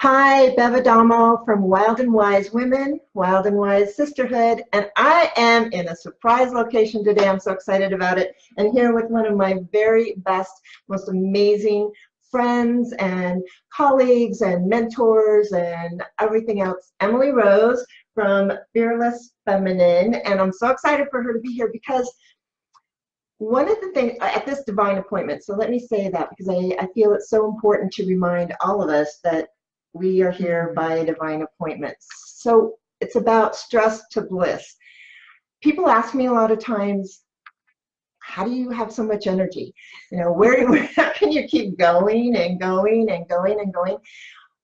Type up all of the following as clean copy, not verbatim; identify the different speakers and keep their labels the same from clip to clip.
Speaker 1: Hi, Bev Adamo from Wild and Wise Women, Wild and Wise Sisterhood, and I am in a surprise location today. I'm so excited about it, and here with one of my very best, most amazing friends and colleagues and mentors and everything else, Emily Rose from Fearless Feminine, and I'm so excited for her to be here because one of the things at this divine appointment, so let me say that because I feel it's so important to remind all of us that we are here by a divine appointment. So it's about stress to bliss. People ask me a lot of times, how do you have so much energy? You know, how can you keep going and going and going and going?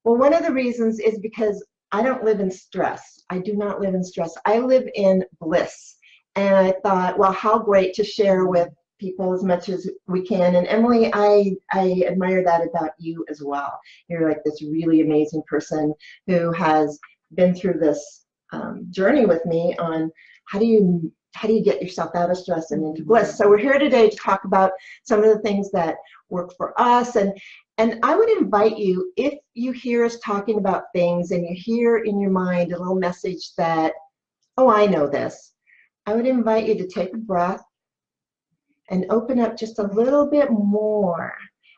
Speaker 1: Well, one of the reasons is because I don't live in stress. I do not live in stress. I live in bliss. And I thought, well, how great to share with people as much as we can. And Emily, I admire that about you as well. You're like this really amazing person who has been through this journey with me on how do you get yourself out of stress and into bliss. So we're here today to talk about some of the things that work for us. And I would invite you, if you hear us talking about things and you hear in your mind a little message that, oh, I know this, I would invite you to take a breath and open up just a little bit more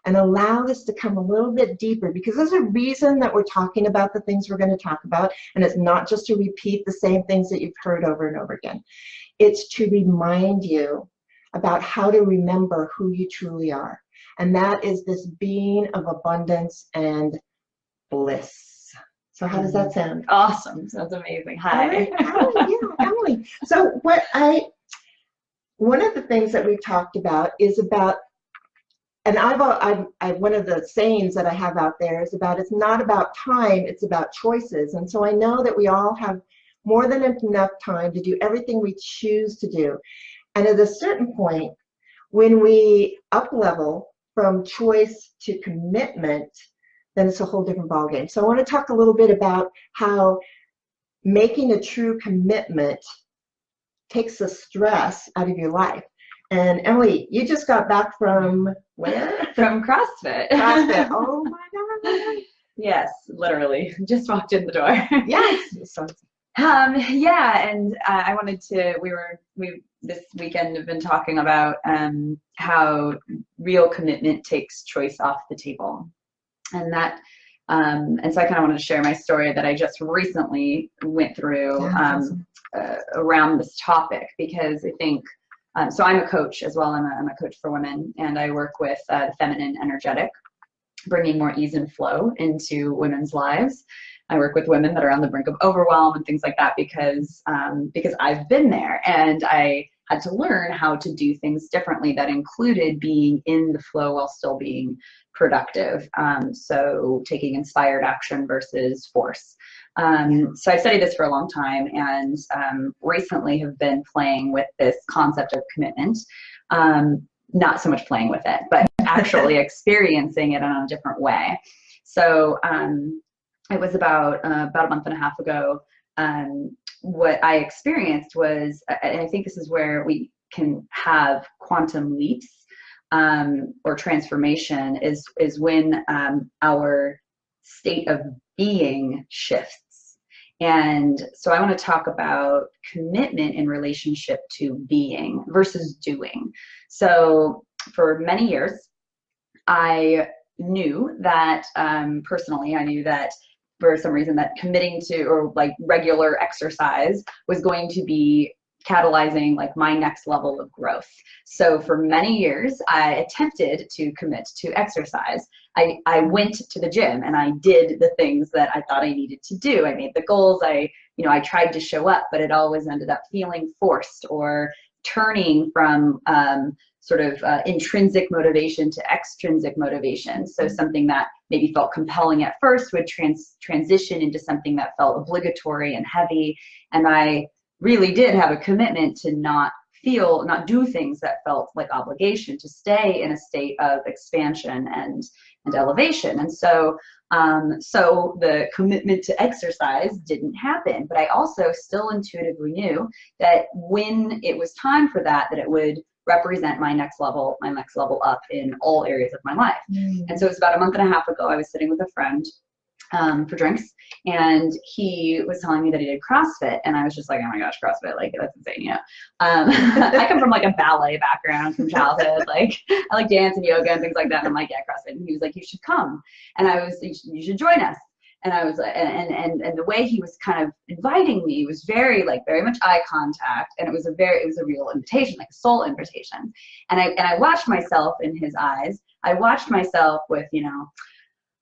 Speaker 1: and allow this to come a little bit deeper, because there's a reason that we're talking about the things we're going to talk about, and it's not just to repeat the same things that you've heard over and over again. It's to remind you about how to remember who you truly are, and that is this being of abundance and bliss. So how does that sound?
Speaker 2: Awesome. Sounds amazing. Hi.
Speaker 1: Yeah, Emily. So one of the things that we've talked about is about, and I've one of the sayings that I have out there is about, it's not about time, it's about choices. And so I know that we all have more than enough time to do everything we choose to do. And at a certain point, when we up level from choice to commitment, then it's a whole different ballgame. So I want to talk a little bit about how making a true commitment takes the stress out of your life. And Emily, you just got back from where?
Speaker 2: From CrossFit.
Speaker 1: CrossFit. Oh my God.
Speaker 2: Yes, literally. Just walked in the door.
Speaker 1: Yes. So,
Speaker 2: yeah, and I wanted to, we this weekend have been talking about how real commitment takes choice off the table. And that and so I kind of wanted to share my story that I just recently went through around this topic, because I think, so I'm a coach as well. I'm a coach for women, and I work with the feminine energetic, bringing more ease and flow into women's lives. I work with women that are on the brink of overwhelm and things like that, because I've been there, and I had to learn how to do things differently that included being in the flow while still being productive. So taking inspired action versus force. So I've studied this for a long time, and recently have been playing with this concept of commitment. Not so much playing with it, but actually experiencing it in a different way. So it was about a month and a half ago. What I experienced was, and I think this is where we can have quantum leaps or transformation, is when our state of being shifts. And so I want to talk about commitment in relationship to being versus doing. So for many years, I knew that personally, I knew that for some reason that committing to, or like regular exercise, was going to be catalyzing like my next level of growth. So for many years, I attempted to commit to exercise. I went to the gym and I did the things that I thought I needed to do. I made the goals. I tried to show up, but it always ended up feeling forced or turning from sort of intrinsic motivation to extrinsic motivation. So something that maybe felt compelling at first would transition into something that felt obligatory and heavy. And I really did have a commitment to not do things that felt like obligation, to stay in a state of expansion and elevation. And so the commitment to exercise didn't happen, but I also still intuitively knew that when it was time for that it would represent my next level up in all areas of my life. And so it was about a month and a half ago, I was sitting with a friend for drinks, and he was telling me that he did CrossFit, and I was just like, oh my gosh, CrossFit, like that's insane, you know. I come from like a ballet background from childhood, like I like dance and yoga and things like that, and I'm like, yeah, CrossFit. And he was like, you should come, and I was, you should join us. And I was like, and the way he was kind of inviting me was very much eye contact, and it was a real invitation, like a soul invitation. And I watched myself in his eyes. I watched myself with, you know,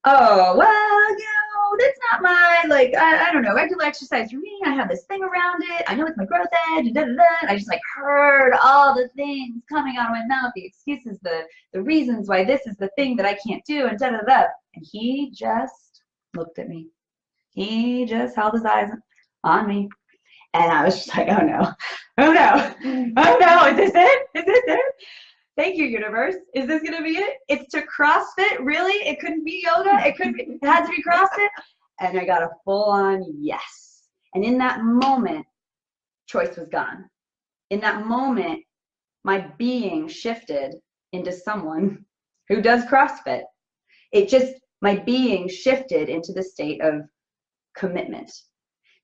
Speaker 2: oh, well, you know, that's not my, like, I don't know, regular exercise for me. I have this thing around it. I know it's my growth edge, and da-da-da. And I just, like, heard all the things coming out of my mouth, the excuses, the reasons why this is the thing that I can't do, and da-da-da. And he just looked at me. He just held his eyes on me. And I was just like, oh, no. Oh, no. Oh, no. Is this it? Is this it? Thank you, universe. Is this going to be it? It's to CrossFit? Really? It couldn't be yoga? It had to be CrossFit? And I got a full-on yes. And in that moment, choice was gone. In that moment, my being shifted into someone who does CrossFit. My being shifted into the state of commitment.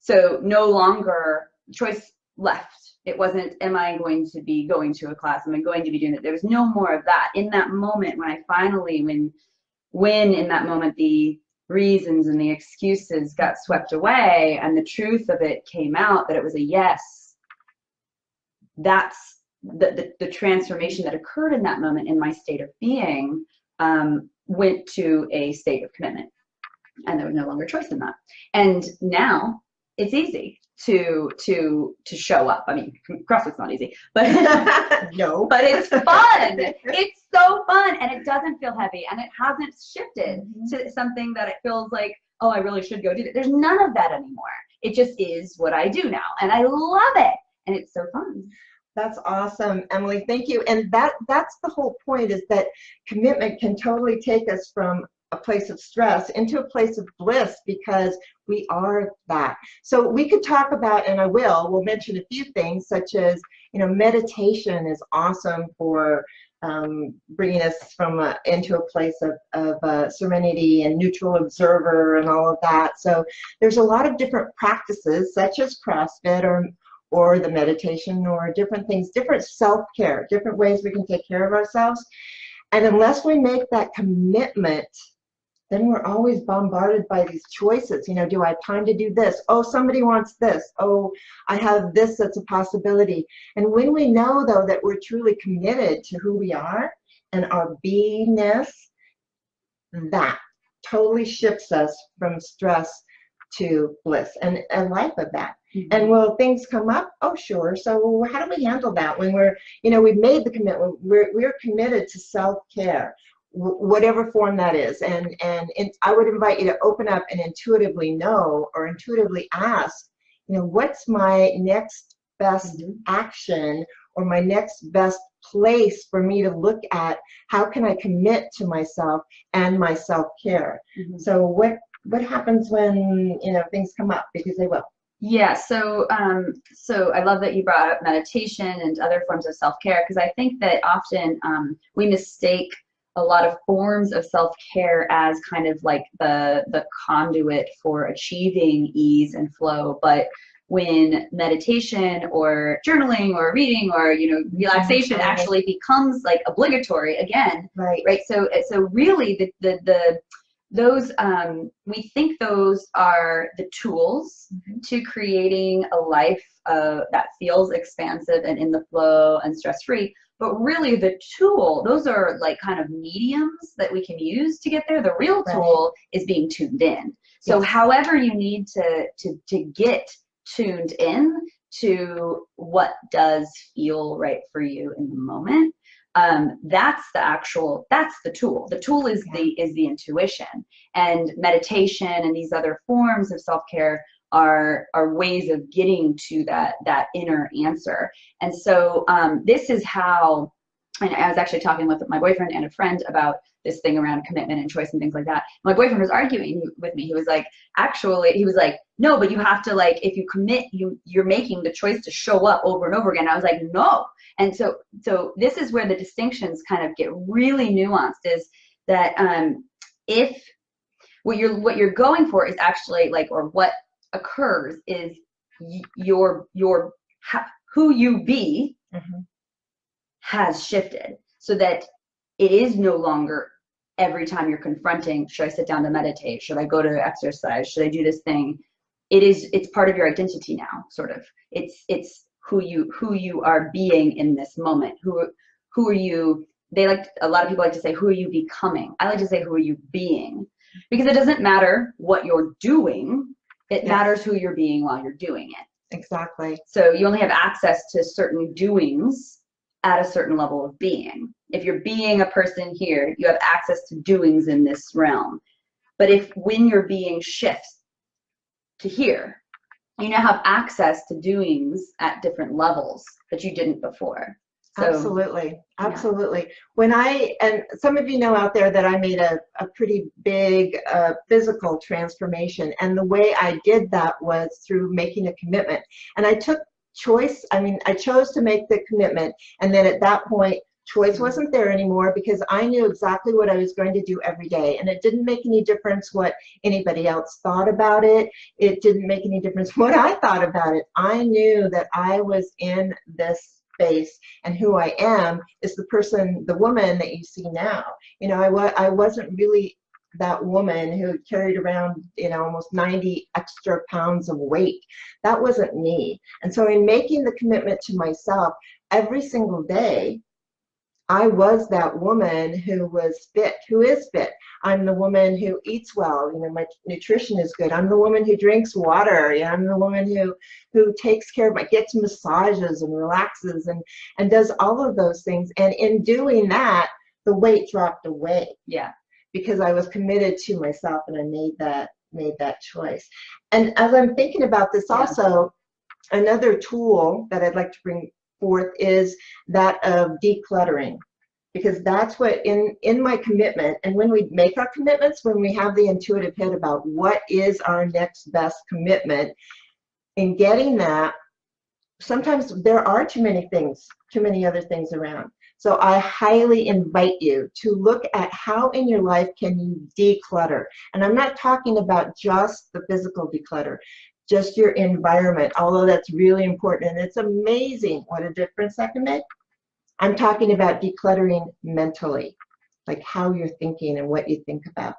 Speaker 2: So no longer, choice left. It wasn't, am I going to be going to a class? Am I going to be doing it? There was no more of that. In that moment, when I finally, when in that moment the reasons and the excuses got swept away and the truth of it came out, that it was a yes, that's the transformation that occurred in that moment in my state of being, went to a state of commitment. And there was no longer choice in that. And now it's easy to show up. I mean, CrossFit's not easy, but
Speaker 1: no,
Speaker 2: but it's fun. It's so fun, and it doesn't feel heavy, and it hasn't shifted to something that it feels like, oh, I really should go do that. There's none of that anymore. It just is what I do now, and I love it, and it's so fun.
Speaker 1: That's awesome, Emily. Thank you. And that's the whole point, is that commitment can totally take us from a place of stress into a place of bliss, because we are that. So we could talk about, and we'll mention a few things, such as, you know, meditation is awesome for bringing us into a place of serenity and neutral observer and all of that. So there's a lot of different practices, such as CrossFit or the meditation, or different things, different self-care, different ways we can take care of ourselves. And unless we make that commitment, then we're always bombarded by these choices. You know, do I have time to do this? Oh, somebody wants this. Oh, I have this that's a possibility. And when we know, though, that we're truly committed to who we are and our beingness, that totally shifts us from stress to bliss and a life of that. And will things come up? Oh, sure. So how do we handle that when we're, you know, we've made the commitment, we're committed to self-care, whatever form that is. And I would invite you to open up and intuitively know, or intuitively ask, you know, what's my next best action, or my next best place for me to look at? How can I commit to myself and my self-care? So what happens when, you know, things come up, because they will?
Speaker 2: Yeah, so I love that you brought up meditation and other forms of self-care, because I think that often we mistake a lot of forms of self-care as kind of like the conduit for achieving ease and flow. But when meditation or journaling or reading or, you know, relaxation actually becomes like obligatory again, right? So really those we think those are the tools to creating a life that feels expansive and in the flow and stress-free. But really those are like kind of mediums that we can use to get there. The real tool is being tuned in. So however you need to get tuned in to what does feel right for you in the moment, that's the tool. The tool is the intuition, and meditation and these other forms of self-care are ways of getting to that inner answer. And so this is how, and I was actually talking with my boyfriend and a friend about this thing around commitment and choice and things like that. My boyfriend was arguing with me. He was like, no, but you have to, like, if you commit, you're making the choice to show up over and over again. I was like, no. And so this is where the distinctions kind of get really nuanced, is that if What you're going for is actually like, or what occurs is your who you be has shifted, so that it is no longer every time you're confronting, should I sit down to meditate? Should I go to exercise? Should I do this thing? It's part of your identity now, sort of. It's who you are being in this moment. Who are you? A lot of people like to say, who are you becoming? I like to say, who are you being? Because it doesn't matter what you're doing, it matters who you're being while you're doing it.
Speaker 1: Exactly.
Speaker 2: So you only have access to certain doings at a certain level of being. If you're being a person here, you have access to doings in this realm. But when your being shifts to here, you now have access to doings at different levels that you didn't before. So,
Speaker 1: absolutely.
Speaker 2: Yeah.
Speaker 1: And some of you know out there that I made a pretty big physical transformation. And the way I did that was through making a commitment. And I took choice. I mean, I chose to make the commitment. And then at that point, choice wasn't there anymore, because I knew exactly what I was going to do every day. And it didn't make any difference what anybody else thought about it. It didn't make any difference what I thought about it. I knew that I was in this space, and who I am is the woman that you see now. You know, I wasn't really that woman who carried around, you know, almost 90 extra pounds of weight. That wasn't me. And so in making the commitment to myself every single day, I was that woman who was fit, who is fit. I'm the woman who eats well. You know, my nutrition is good. I'm the woman who drinks water. You know, I'm the woman who takes care of gets massages and relaxes and does all of those things. And in doing that, the weight dropped away.
Speaker 2: Yeah.
Speaker 1: Because I was committed to myself, and I made that choice. And as I'm thinking about this, also another tool that I'd like to bring forth is that of decluttering, because that's what in my commitment, and when we make our commitments, when we have the intuitive hit about what is our next best commitment, in getting that, sometimes there are too many other things around. So I highly invite you to look at how in your life can you declutter. And I'm not talking about just the physical declutter, just your environment, although that's really important. And it's amazing what a difference that can make. I'm talking about decluttering mentally, like how you're thinking and what you think about.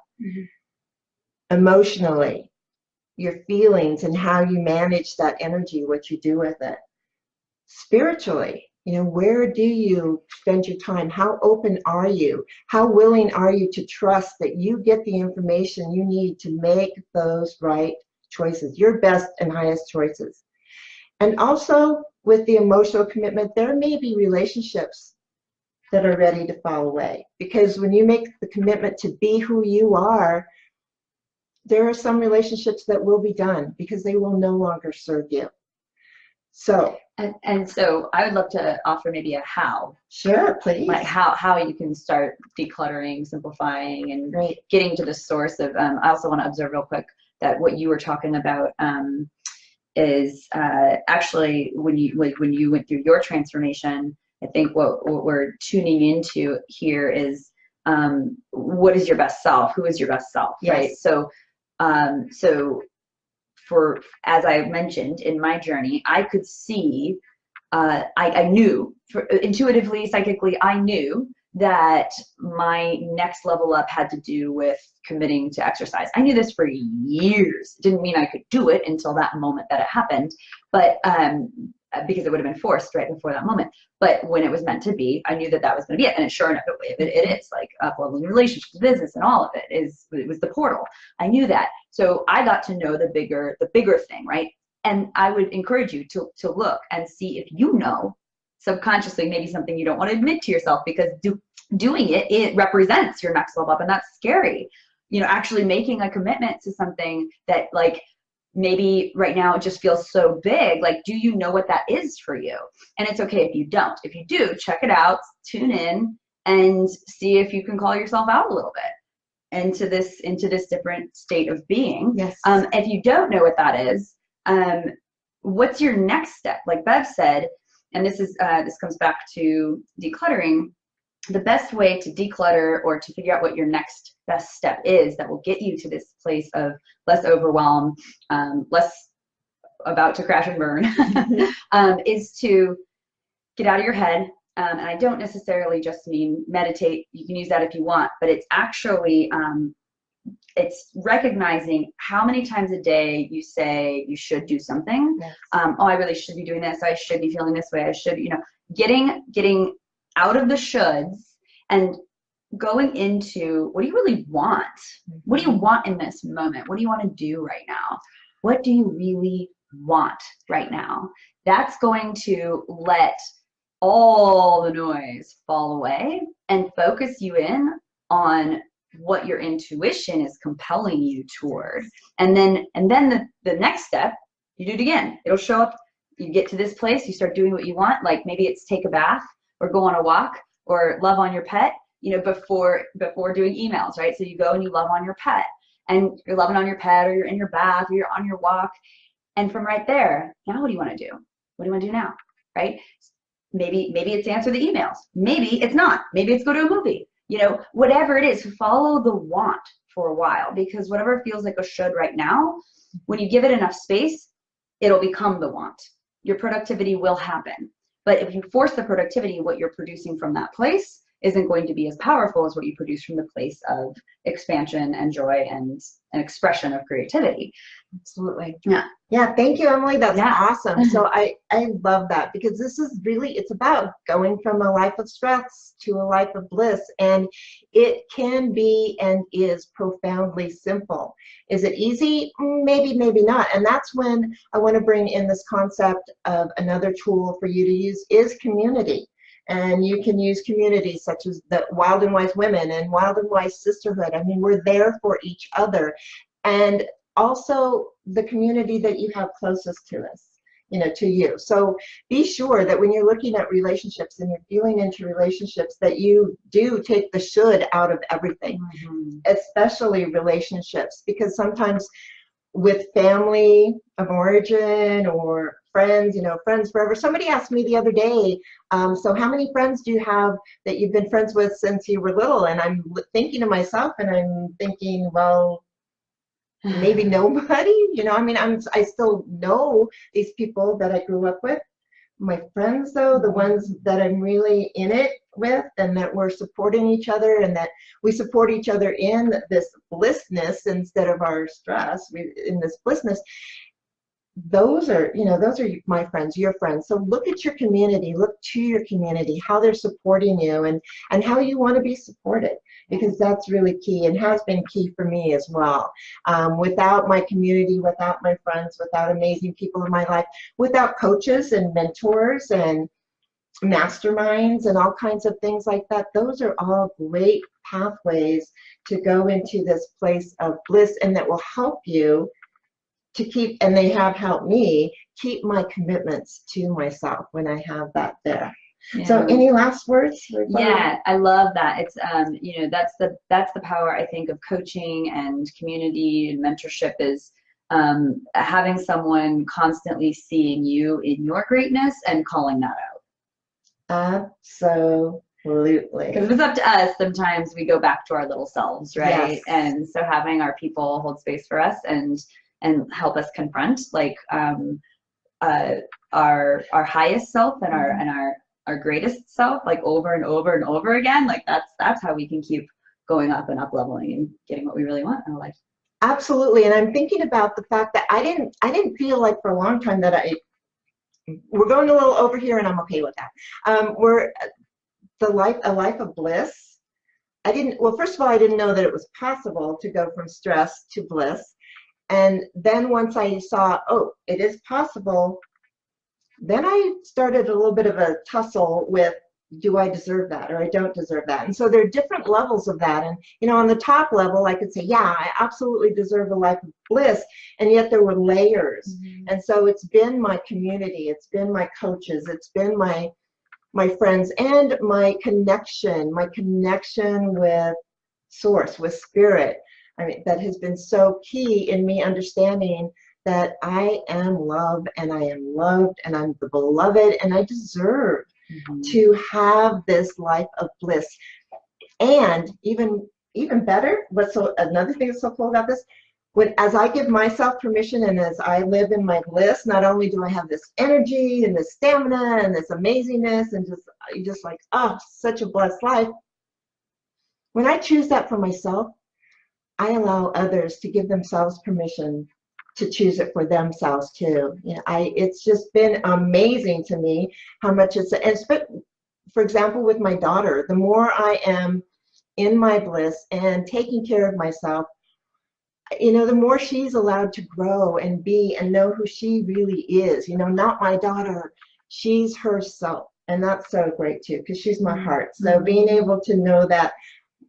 Speaker 1: Emotionally, your feelings and how you manage that energy, what you do with it. Spiritually, you know, where do you spend your time? How open are you? How willing are you to trust that you get the information you need to make those right choices, your best and highest choices? And also with the emotional commitment, there may be relationships that are ready to fall away, because when you make the commitment to be who you are, there are some relationships that will be done because they will no longer serve you. So
Speaker 2: and so I would love to offer maybe a how.
Speaker 1: Sure, please.
Speaker 2: Like how you can start decluttering, simplifying, and getting to the source of. I also want to observe real quick that what you were talking about is actually when you went through your transformation. I think what we're tuning into here is what is your best self? Who is your best self?
Speaker 1: Yes.
Speaker 2: Right. So for, as I mentioned in my journey, I could see, I knew, intuitively, psychically, I knew that my next level up had to do with committing to exercise. I knew this for years. It didn't mean I could do it until that moment that it happened, but because it would have been forced right before that moment. But when it was meant to be, I knew that that was going to be it. And sure enough, it is, like up-leveling relationships, business, and all of it was the portal. I knew that. So I got to know the bigger thing, right? And I would encourage you to look and see if you know subconsciously maybe something you don't want to admit to yourself, because doing it represents your next level up, and that's scary. You know, actually making a commitment to something that, like, maybe right now it just feels so big. Like, do you know what that is for you? And it's okay if you don't. If you do, check it out, tune in, and see if you can call yourself out a little bit into this different state of being.
Speaker 1: Yes.
Speaker 2: If you don't know what that is, what's your next step? Like Bev said, and this comes back to decluttering. the best way to declutter or to figure out what your next best step is that will get you to this place of less overwhelm, less about to crash and burn, is to get out of your head. And I don't necessarily just mean meditate. You can use that if you want, but it's actually, it's recognizing how many times a day you say you should do something.
Speaker 1: Yes.
Speaker 2: Oh, I really should be doing this. I should be feeling this way. I should, getting out of the shoulds and going into what do you really want? What do you want in this moment? What do you want to do right now? What do you really want right now? That's going to let all the noise fall away and focus you in on what your intuition is compelling you toward. And then the next step, you do it again. It'll show up. You get to this place, you start doing what you want. Like maybe it's take a bath or go on a walk or love on your pet, before doing emails, right? So you go and you love on your pet, and you're loving on your pet, or you're in your bath, or you're on your walk. And from right there, now what do you want to do? What do you want to do now, right? Maybe it's answer the emails. Maybe it's not. Maybe it's go to a movie. Whatever it is, follow the want for a while, because whatever feels like a should right now, when you give it enough space, it'll become the want. Your productivity will happen. But if you force the productivity, what you're producing from that place isn't going to be as powerful as what you produce from the place of expansion and joy and an expression of creativity.
Speaker 1: Absolutely.
Speaker 2: Yeah.
Speaker 1: Yeah. Thank you, Emily. That's
Speaker 2: Yeah.
Speaker 1: awesome. So I love that, because this is really, it's about going from a life of stress to a life of bliss. And it can be and is profoundly simple. Is it easy? Maybe, maybe not. And that's when I want to bring in this concept of another tool for you to use is community. And you can use communities such as the Wild and Wise Women and Wild and Wise Sisterhood. I mean, we're there for each other. And also the community that you have closest to us, to you. So be sure that when you're looking at relationships and you're feeling into relationships, that you do take the should out of everything, especially relationships, because sometimes with family of origin or friends, friends forever. Somebody asked me the other day, so how many friends do you have that you've been friends with since you were little? And I'm thinking to myself, and I'm thinking, well, maybe nobody. I still know these people that I grew up with. My friends, though, the ones that I'm really in it with, and that we're supporting each other, and that we support each other in this blissness instead of our stress, in this blissness. Those are my friends, your friends. So look at your community, look to your community, how they're supporting you, and how you want to be supported, because that's really key and has been key for me as well. Without my community, without my friends, without amazing people in my life, without coaches and mentors and masterminds and all kinds of things like that, those are all great pathways to go into this place of bliss, and that will help you to keep, and they have helped me keep my commitments to myself when I have that there. Yeah. So any last words?
Speaker 2: Yeah, I love that. It's that's the power, I think, of coaching and community and mentorship, is having someone constantly seeing you in your greatness and calling that out.
Speaker 1: Absolutely.
Speaker 2: Because if it's up to us, sometimes we go back to our little selves, right?
Speaker 1: Yes.
Speaker 2: And so having our people hold space for us and help us confront our highest self and our greatest self, like over and over and over again, like that's how we can keep going up and up leveling and getting what we really want in our life.
Speaker 1: Absolutely. And I'm thinking about the fact that I didn't feel like for a long time that we're going a little over here, and I'm okay with that. We're a life of bliss. Well, first of all, I didn't know that it was possible to go from stress to bliss. And then once I saw, oh, it is possible, then I started a little bit of a tussle with, do I deserve that, or I don't deserve that? And so there are different levels of that. And, on the top level, I could say, yeah, I absolutely deserve a life of bliss. And yet there were layers. And so it's been my community, it's been my coaches, it's been my friends, and my connection with source, with spirit. That has been so key in me understanding that I am love, and I am loved, and I'm the beloved, and I deserve to have this life of bliss. And even better, another thing that's so cool about this, as I give myself permission and as I live in my bliss, not only do I have this energy and this stamina and this amazingness and just like, oh, such a blessed life. When I choose that for myself, I allow others to give themselves permission to choose it for themselves too. It's just been amazing to me how much for example, with my daughter, the more I am in my bliss and taking care of myself, the more she's allowed to grow and be and know who she really is. Not my daughter, she's herself. And that's so great too, because she's my heart. So being able to know that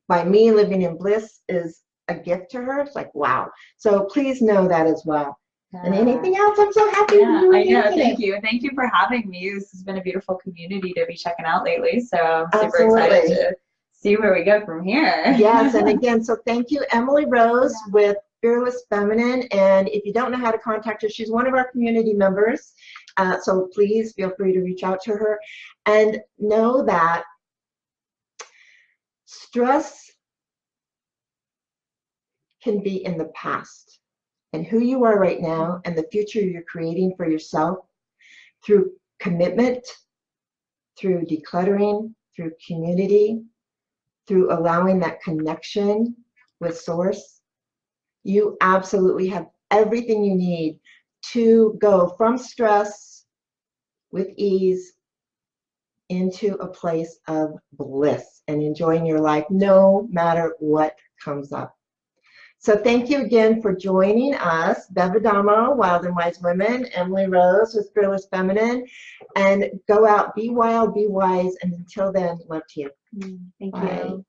Speaker 1: by me living in bliss is a gift to her, it's like, wow. So please know that as well. And anything else? I'm so happy to be with you today.
Speaker 2: Thank you. Thank you for having me. This has been a beautiful community to be checking out lately. So I'm super excited to see where we go from here.
Speaker 1: Yes, and again, so thank you, Emily Rose with Fearless Feminine. And if you don't know how to contact her, she's one of our community members. So please feel free to reach out to her. And know that stress can be in the past. And who you are right now and the future you're creating for yourself through commitment, through decluttering, through community, through allowing that connection with Source, you absolutely have everything you need to go from stress with ease into a place of bliss and enjoying your life no matter what comes up. So thank you again for joining us. Bev Adamo, Wild and Wise Women, Emily Rose with Fearless Feminine, and go out, be wild, be wise, and until then, love to you.
Speaker 2: Thank
Speaker 1: Bye.
Speaker 2: you.